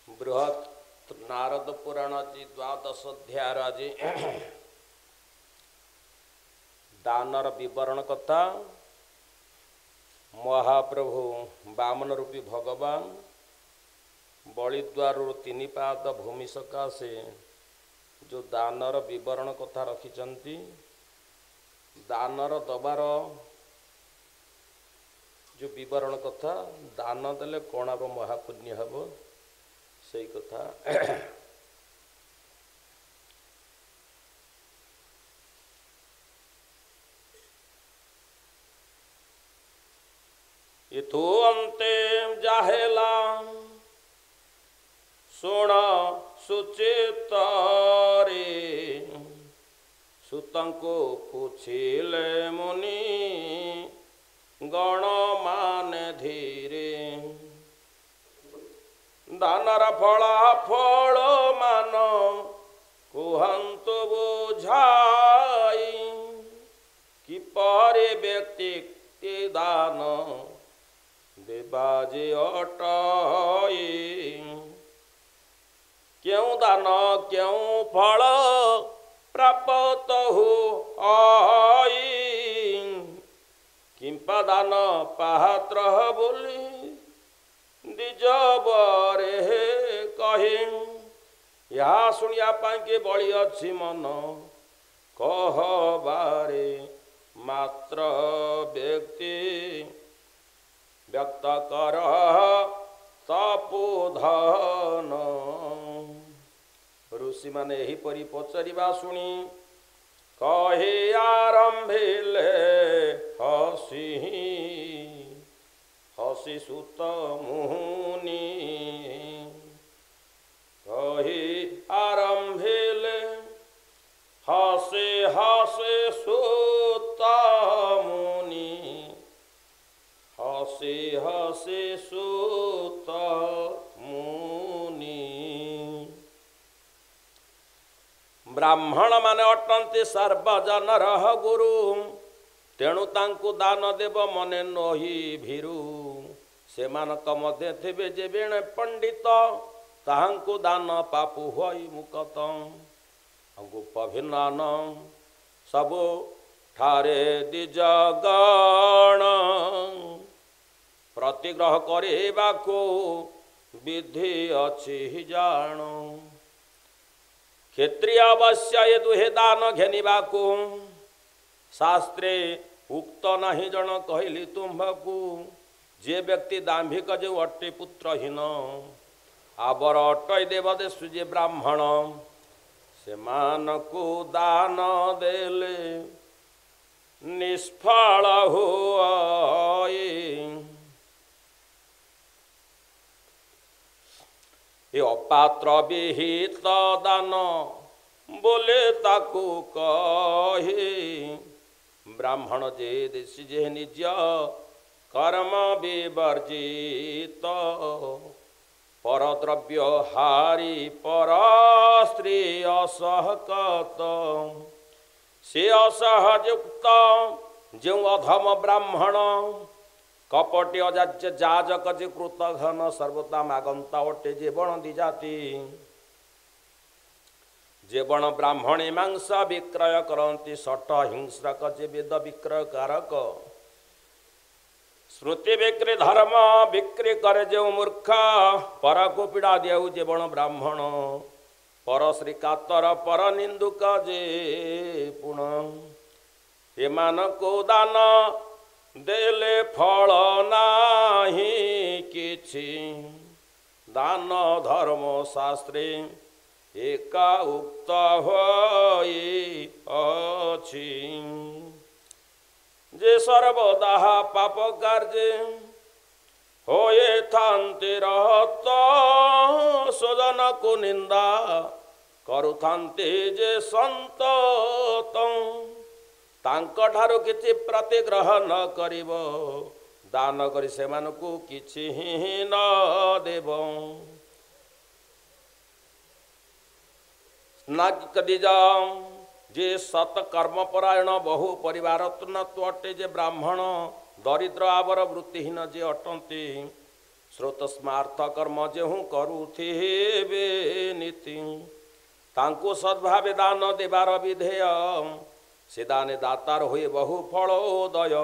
बृहत् नारद पुराणाची 12 अध्याय आज दानर विवरण कथा। महाप्रभु वामन रूपी भगवान बलिद्वार 3 पाद भूमि सकाशे जो दानर विवरण कथा रखिचंती। दानर दबार जो विवरण कथा, दान देले कौन आब महापुण्य हब से कथा। इथु अंते जाहेला सुण सुचित रे, सुतंको पूछिले मुनि गण माने धीरे। दानर फला फल मान कुहंतु बुझाई, कि परे व्यक्ति के दान देबाजे अटाई। क्यों दान क्यों फल प्राप्त हो आई, किंपा दान पात्र बोली दिजबरे कहे। यहाँ शुणिया के बड़ी अच्छी मन कहबारे, मात्र व्यक्ति व्यक्त कर तपोधन। ऋषि माने एहीपरि पचारिबा शुणी कहे आरंभिले हसी हसी सुत मुनि। कहे आरंभिले हसे हसे सुत मुनि, हसे हसे सुत मुनि। ब्राह्मण माने अटंती सर्वजनर गुरु, तेणु तांकु दान देव मने नही भीरु। सेमानक मध्य थिबे जे बेणे पंडित, ताहांकु दान पापु होई मुकत। गोपभिन्नान सबु ठारे दिजगण, प्रतिग्रह करिबाकु विधि अछि जाण। क्षेत्रीय अवश्य ये दुहे दान घेनिबाकु, शास्त्रे उक्त नाही जन कहली तुम्भकु। जे व्यक्ति दाम्भिक जो अट्टे पुत्रहीन, आबर अटय देव देशु जे ब्राह्मण। सेमानकु दान देले निष्फल होई। ये अपात्र विहित दान बोले ताकू कहे। ब्राह्मण जे देशी जे निज कर्म विवर्जित, परद्रव्य हारी पर स्त्री असहकत। से असहयुक्त जो अधम ब्राह्मण, कपटी अजाज्य जाजक जे कृत घन। सर्वता मागंता अटे जे बण दिजाति, जे बण ब्राह्मणी मांस विक्रय करती। सठ हिंस्रक जे वेद विक्रय कारक, श्रुति बिक्री धर्म बिक्री करे जो मूर्ख। पर को पीड़ा देऊ जे बण ब्राह्मण, पर श्री कातर पर निंदुक जे पुण। एमानको दान देले फल नाही किछि, दान धर्म शास्त्रे एका उक्त होई अछि। जे सर्वदा पाप कार्य होए थांति रहत, स्वजन को निंदा करुथांति जे संतत। तांक ठारू किछि प्रतिग्रह न करिब, दान करि सेमानकु किछि न देब। नागदिजा जे सत कर्मपरायण बहु परिवार अटे जे ब्राह्मण, दरिद्र आवर वृत्तिहीन जे अटंती। स्रोत स्मार्थ कर्म जेहू करुथिबे नीति तांको सद्भावे दान देवार विधेय से दाने दातार हुए बहु फलोदय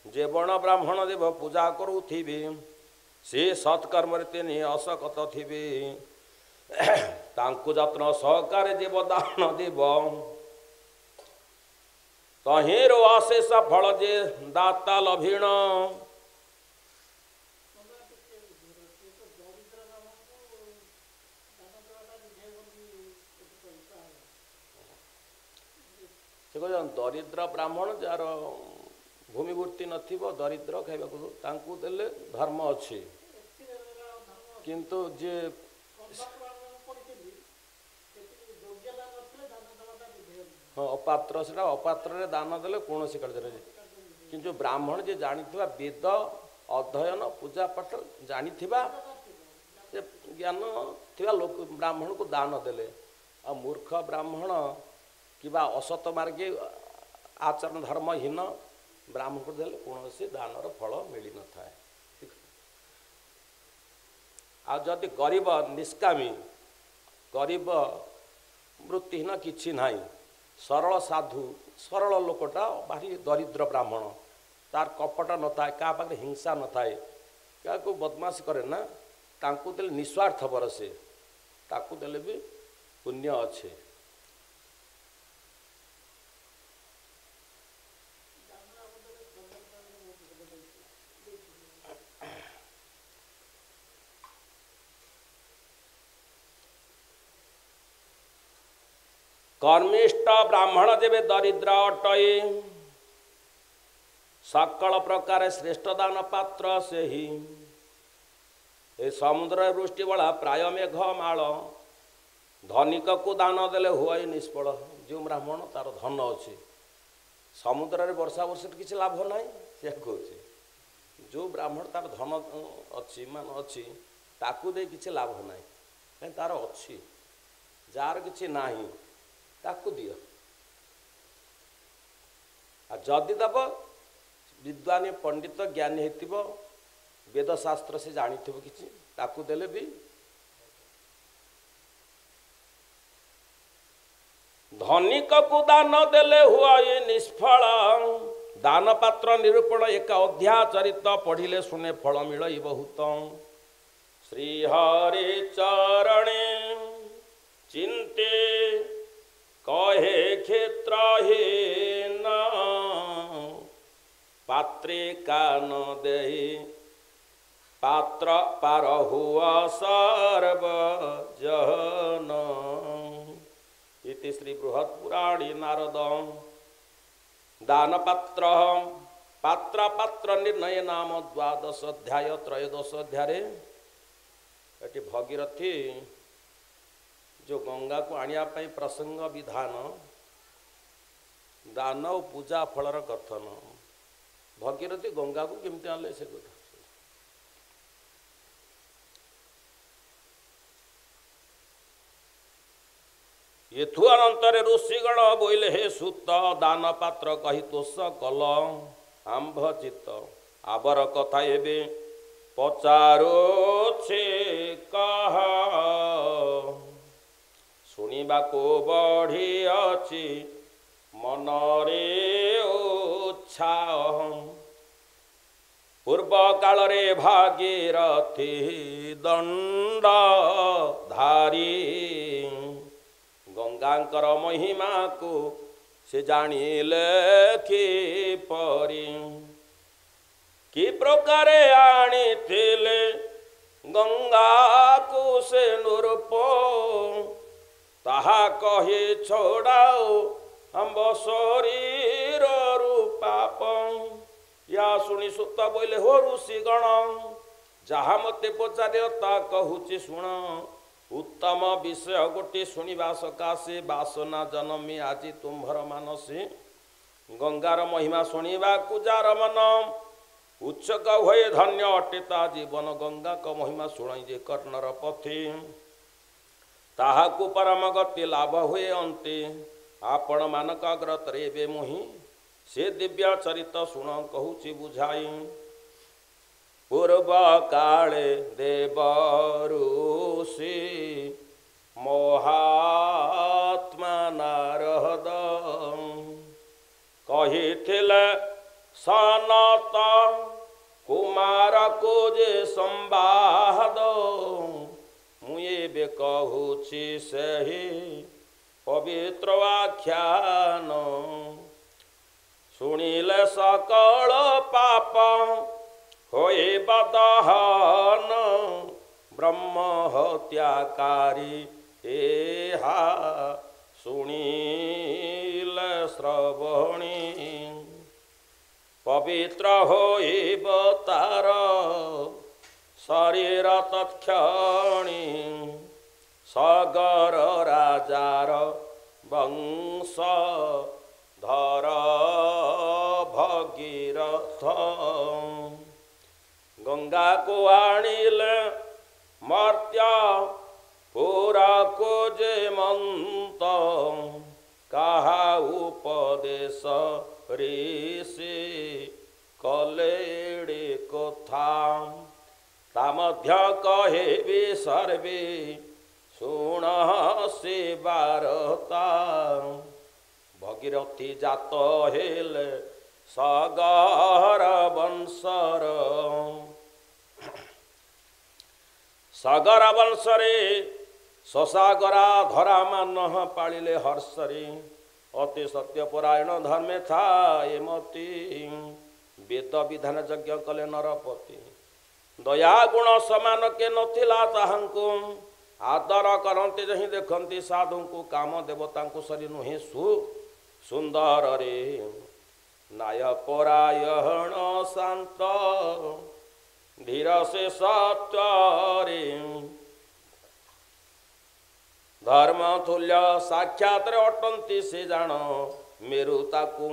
जे बण ब्राह्मण देव पूजा करुथिबे से सत्कर्म तेने असकत थिबे तांको यत्न सहकारे जीव दान देव तहिरो अशेष फल जे दाता लभिण से दरिद्र ब्राह्मण जार भूमिवृत्ति नथिबो दरिद्र खाइबाकू देले धर्म अच्छी किंतु जे हाँ अपात्र से अपात्र दान देले कौन सी कार्य किंतु ब्राह्मण जे जानी वेद अध्ययन पूजा पाठ जानी ज्ञान थिबा लोक ब्राह्मण को दान देले आ मूर्ख ब्राह्मण किबा असत मार्गे आचरण धर्महीन ब्राह्मण को देले कौन सी दानर फल मिल न थाए आ जदि गरीब निष्कामी गरीब वृत्तिहीन किछि नाही सरल साधु सरल लोकटा भारी दरिद्र ब्राह्मण तार कपट न थाए क्या पाखे हिंसा न थाए क्या को बदमाश करे ना तांकु देले निस्वार्थ बरसे ताकु देले भी पुण्य अच्छे कर्मिष्ठ ब्राह्मण जेबे दरिद्र अटये सकल प्रकार श्रेष्ठ दान पात्र से ही ए समुद्र वृष्टि बड़ा प्राय मेघ माल धनिक को दान देले हुए निष्फल जो ब्राह्मण तार धन अच्छे समुद्र रे वर्षा वर्ष किसी लाभ ना से कहे जो ब्राह्मण तार धन अच्छी मान अच्छी ताकू दे किसी लाभ ना तार अच्छी जार किसी नाही ताकू दियो आ जदि दब विद्वान पंडित ज्ञानी हेतिबो वेद शास्त्र से जानी थो किसी ताकू देले भी धनिक को दान देले हुआ ये निष्फल दान पात्र निरूपण एक अध्याय चरित पढ़िले सुने फल मिल बहुत श्री हरि चरणे चिंते कहे क्षेत्र हे न पात्रे कान दे पात्र पार हुआ सर्व जन इति श्री बृहत् पुराणे नारद दान पात्र पात्र पात्र निर्णय नाम द्वादश अध्याय त्रयोदश अध्याय एटी भगीरथी जो गंगा को आनिया पाई प्रसंग विधान दान और पूजा फलर कथन भगीरथी गंगा को केमती आले से कथा येथु अनंतर ऋषिगण बोले हे सुत दान पात्र कही तोष कल आंभ चित्त आबर कथा एबे पचारो छे कहा शुणा को बढ़ी अच्छी मनरे उत्साह पूर्व काल रे भागीरथी दंड धारी गंगांकर महिमा को से जानिले कि प्रकार आनी थिले गंगा को से नूरपो ताहा कहे छोड़ाओ हम शरीर रूपाप या शुणी सुत बोले हो ऋषि गण जहा मते पचारे ता कहूची शुण उत्तम विषय गोटे शुणा सकाशे बासना जनमी आज तुम्भर मानसी गंगार महिमा शुणा जार मन उच्चक हुए धन्य अटेता जीवन गंगा का महिमा शुण जे कर्णर पथि ताहाकु परम गति लाभ हुए अंते आपण मानक अग्रतरे बे मुहि से दिव्य चरित शुण कहूची बुझाई ପୂର୍ବ କାଳେ ଦେବ ଋଷି ମହାତ୍ମା ନାରଦ କହିଥିଲେ ସନତ କୁମାରକୁ ଯେ ସମ୍ବାଦ ମୁଁ ଏବେ କହୁଛି ସେହି ପବିତ୍ର ଆଖ୍ୟାନ ଶୁଣିଲେ ସକଳ ପାପ ହୋଇବ ଦହନ ବ୍ରହ୍ମ ହତ୍ୟାକାରୀ ଏହା ଶୁଣିଲେ ଶ୍ରବଣୀ ପବିତ୍ର ହୋଇବ ତାର ଶରୀର ତତ୍କ୍ଷଣୀ ସଗର ରାଜାର ବଂଶ ଧର ଭଗୀରଥ ଗଙ୍ଗାକୁ ଆଣିଲେ ମର୍ତ୍ତ୍ୟ ପୁରକୁ ଯେ ମନ୍ତ କାହା ଉପଦେଶ ଋଷି କଲେଡ଼ି କଥା ତା ମଧ୍ୟ କହିବି ସର୍ବେ ଶୁଣ ସେ ବାରତା ଭଗୀରଥୀ ଜାତ ହେଲେ ସଗର ବଂଶର ସଗର ବଂଶରେ ଶଶାଗରା ଧରା ମାନ ପାଳିଲେ ହର୍ଷରେ ଅତି ସତ୍ୟପରାୟଣ ଧର୍ମେ ଥାଏ ମତି ବେଦ ବିଧାନ ଯଜ୍ଞ କଲେ ନରପତି ଦୟା ଗୁଣ ସମାନ କେ ନଥିଲା ତାହାଙ୍କୁ ଆଦର କରନ୍ତି ଯହିଁ ଦେଖନ୍ତି ସାଧୁଙ୍କୁ କାମ ଦେବତାଙ୍କୁ ସରି ନୁହେଁ ସୁନ୍ଦରରେ ନ୍ୟାୟପରାୟଣ ଶାନ୍ତ ଧୀର ସେ ସତ୍ୟରେ ଧର୍ମ ତୁଲ୍ୟ ସାକ୍ଷାତରେ ଅଟନ୍ତି ସେ ଜାଣ ମେରୁ ତାକୁ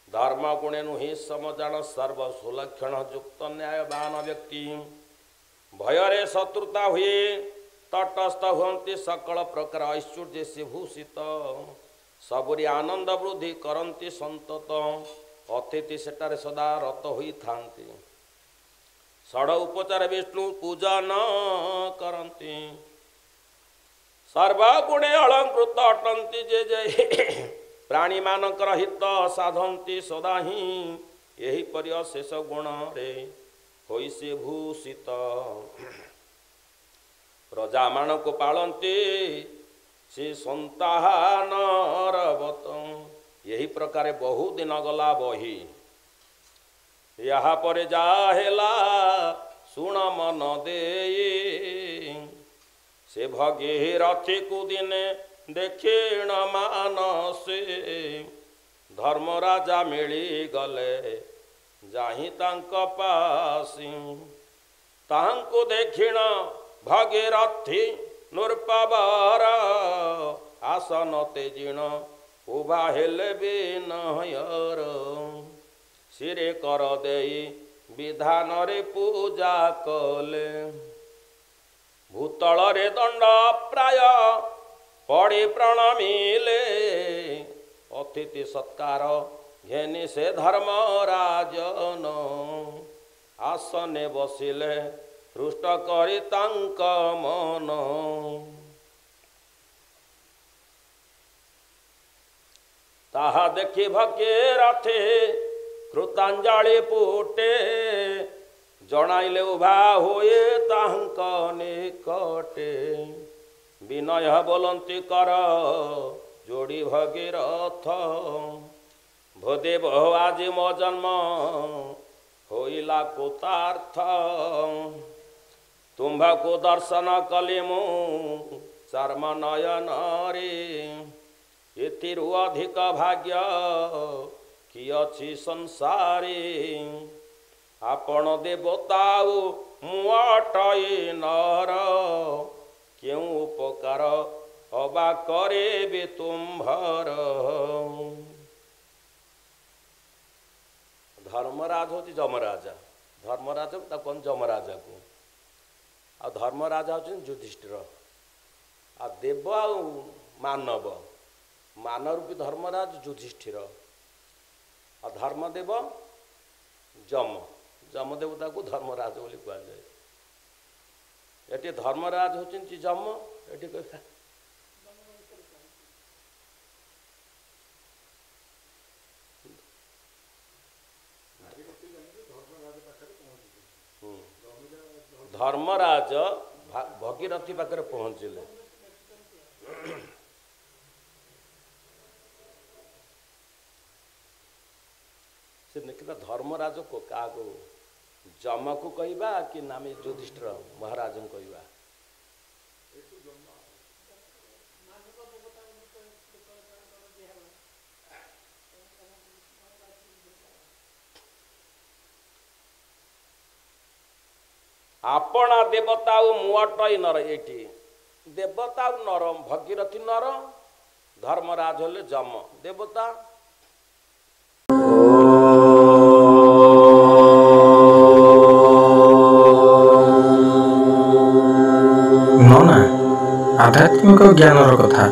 ଧର୍ମ ଗୁଣେ ନୁହେଁ ସମଜାଣ ସର୍ବ ସୁଲକ୍ଷଣ ଯୁକ୍ତ ନ୍ୟାୟବାନ ବ୍ୟକ୍ତି ଭୟରେ ଶତ୍ରୁତା ହୁଏ ତଟସ୍ଥ ହୁଅନ୍ତି ସକଳ ପ୍ରକାର ଐଶ୍ୱର୍ଯ୍ୟ ସେ ଭୂଷିତ ସବୁରି ଆନନ୍ଦ ବୃଦ୍ଧି କରନ୍ତି ସନ୍ତତ ଅତିଥି ସେଠାରେ ସଦା ରତ ହୋଇଥାନ୍ତି ଷଡ଼ ଉପଚାର ବିଷ୍ଣୁ ପୂଜନ କରନ୍ତି ସର୍ବଗୁଣେ ଅଳଙ୍କୃତ ଅଟନ୍ତି ଯେ ପ୍ରାଣୀମାନଙ୍କର ହିତ ସାଧନ୍ତି ସଦା ହିଁ ଏହିପରି ଅଶେଷ ଗୁଣରେ ହୋଇ ସେ ଭୂଷିତ ପ୍ରଜାମାନଙ୍କୁ ପାଳନ୍ତି ସେ ସନ୍ତାନରବତ ଏହି ପ୍ରକାରେ ବହୁ ଦିନ ଗଲା ବହି ଏହା ପରେ ଯାହା ହେଲା ଶୁଣ ମନ ଦେଇ ସେ ଭଗୀରଥୀକୁ ଦିନେ ଦେଖିଣ ମାନସେ ଧର୍ମରାଜା ମିଳିଗଲେ ଯାହିଁ ତାଙ୍କ ପାସି ତାହାଙ୍କୁ ଦେଖିଣ ଭଗୀରଥୀ ନୃପବର ଆସନ ତେଜିଣ ଉଭା ହେଲେ ବିନୟର ଶିରେ କର ଦେଇ ବିଧାନରେ ପୂଜା କଲେ ଭୂତଳରେ ଦଣ୍ଡ ପ୍ରାୟ ପଡ଼ି ପ୍ରଣମିଲେ ଅତିଥି ସତ୍କାର ଘେନି ସେ ଧର୍ମରାଜନ ଆସନେ ବସିଲେ ହୃଷ୍ଟ କରି ତାଙ୍କ ମନ ତାହା ଦେଖି ଭଗୀରଥୀ କୃତାଞ୍ଜଳି ପୁଟେ ଜଣାଇଲେ ଉଭା ହୁଏ ତାଙ୍କ ନିକଟେ ବିନୟ ବୋଲନ୍ତି କର ଯୋଡ଼ି ଭଗୀରଥ ଭୂଦେବ ଆଜି ମୋ ଜନ୍ମ ହୋଇଲା କୃତାର୍ଥ ତୁମ୍ଭକୁ ଦର୍ଶନ କଲି ମୁଁ ଚର୍ମ ନୟନରେ ଏଥିରୁ ଅଧିକ ଭାଗ୍ୟ କି ଅଛି ସଂସାରେ ଆପଣ ଦେବତା ମୁଁ ଅଟଇ ନର କେଉଁ ଉପକାର ଅବା କରିବି ତୁମ୍ଭର ଧର୍ମରାଜ ହେଉଛି ଯମରାଜା ଧର୍ମରାଜ ତାକୁ କହନ୍ତି ଯମରାଜାକୁ ଆଉ ଧର୍ମରାଜା ହେଉଛନ୍ତି ଯୁଧିଷ୍ଠିର ଆଉ ଦେବ ଆଉ ମାନବ ମାନରୂପୀ ଧର୍ମରାଜ ଯୁଧିଷ୍ଠିର ଆଉ ଧର୍ମଦେବ ଯମ जमदेवता को धर्मराज बोली कहुए। एटी धर्मराज होती जम एटी कह धर्मराज भगीरथी पाखे पहुँचले से निकिता धर्मराज को क्या जम को कहवा कि नाम युधिष्ठिर महाराज को कहवा आपणा देवता मुआटई नर एटी देवता नर भगीरथी नर धर्मराज होले जम देवता। नना आध्यात्मिक ज्ञान कथा